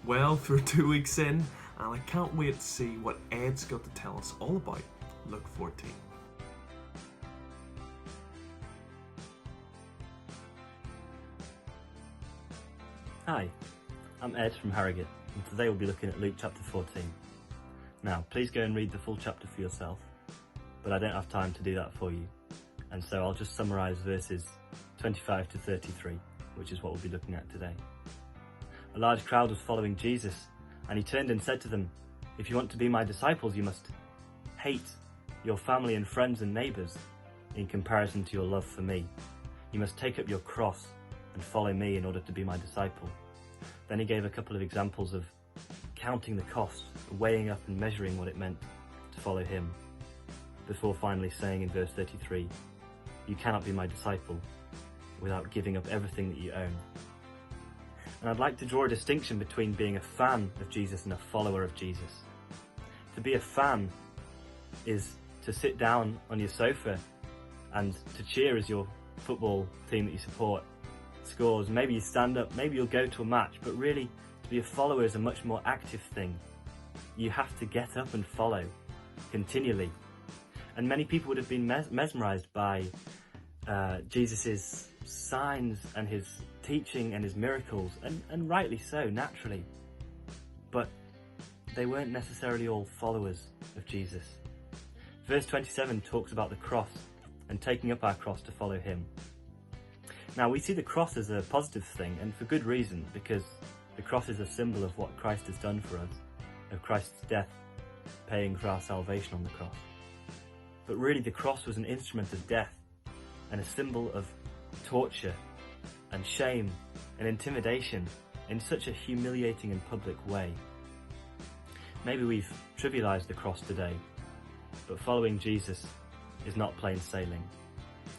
Well, we're 2 weeks in, and I can't wait to see what Ed's got to tell us all about Luke 14. Hi, I'm Ed from Harrogate, and today we'll be looking at Luke chapter 14. Now, please go and read the full chapter for yourself, but I don't have time to do that for you, and so I'll just summarise verses 25 to 33, which is what we'll be looking at today. A large crowd was following Jesus, and he turned and said to them, "If you want to be my disciples, you must hate your family and friends and neighbours in comparison to your love for me. You must take up your cross and follow me in order to be my disciple." Then he gave a couple of examples of counting the cost, weighing up and measuring what it meant to follow him, before finally saying in verse 33, "You cannot be my disciple without giving up everything that you own." And I'd like to draw a distinction between being a fan of Jesus and a follower of Jesus. To be a fan is to sit down on your sofa and to cheer as your football team that you support scores. Maybe you stand up, maybe you'll go to a match, but really to be a follower is a much more active thing. You have to get up and follow continually. And many people would have been mesmerised by Jesus's signs and his teaching and his miracles, and rightly so, naturally. But they weren't necessarily all followers of Jesus. Verse 27 talks about the cross and taking up our cross to follow him. Now, we see the cross as a positive thing, and for good reason, because the cross is a symbol of what Christ has done for us, of Christ's death paying for our salvation on the cross. But really, the cross was an instrument of death and a symbol of torture and shame and intimidation in such a humiliating and public way. Maybe we've trivialized the cross today, but following Jesus is not plain sailing.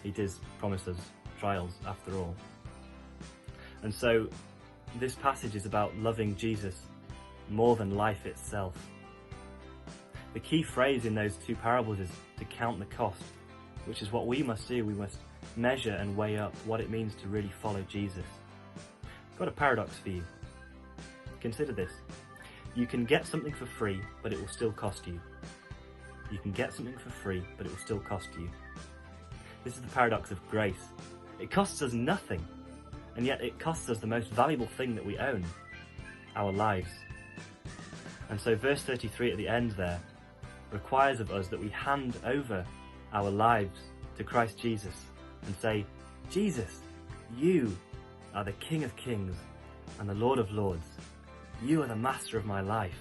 He does promise us trials after all. And so this passage is about loving Jesus more than life itself. The key phrase in those two parables is to count the cost, which is what we must do. We must measure and weigh up what it means to really follow Jesus. I've got a paradox for you. Consider this. You can get something for free, but it will still cost you. You can get something for free, but it will still cost you. This is the paradox of grace. It costs us nothing, and yet it costs us the most valuable thing that we own, our lives. And so verse 33 at the end there requires of us that we hand over our lives to Christ Jesus and say, "Jesus, you are the King of Kings and the Lord of Lords. You are the master of my life."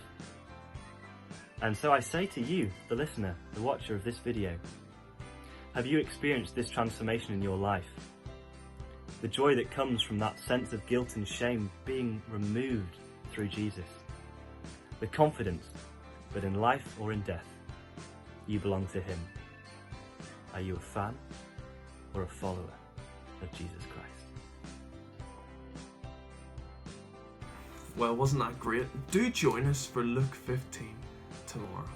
And so I say to you, the listener, the watcher of this video, have you experienced this transformation in your life? The joy that comes from that sense of guilt and shame being removed through Jesus. The confidence that in life or in death, you belong to him. Are you a fan or a follower of Jesus Christ? Well, wasn't that great? Do join us for Luke 15 tomorrow.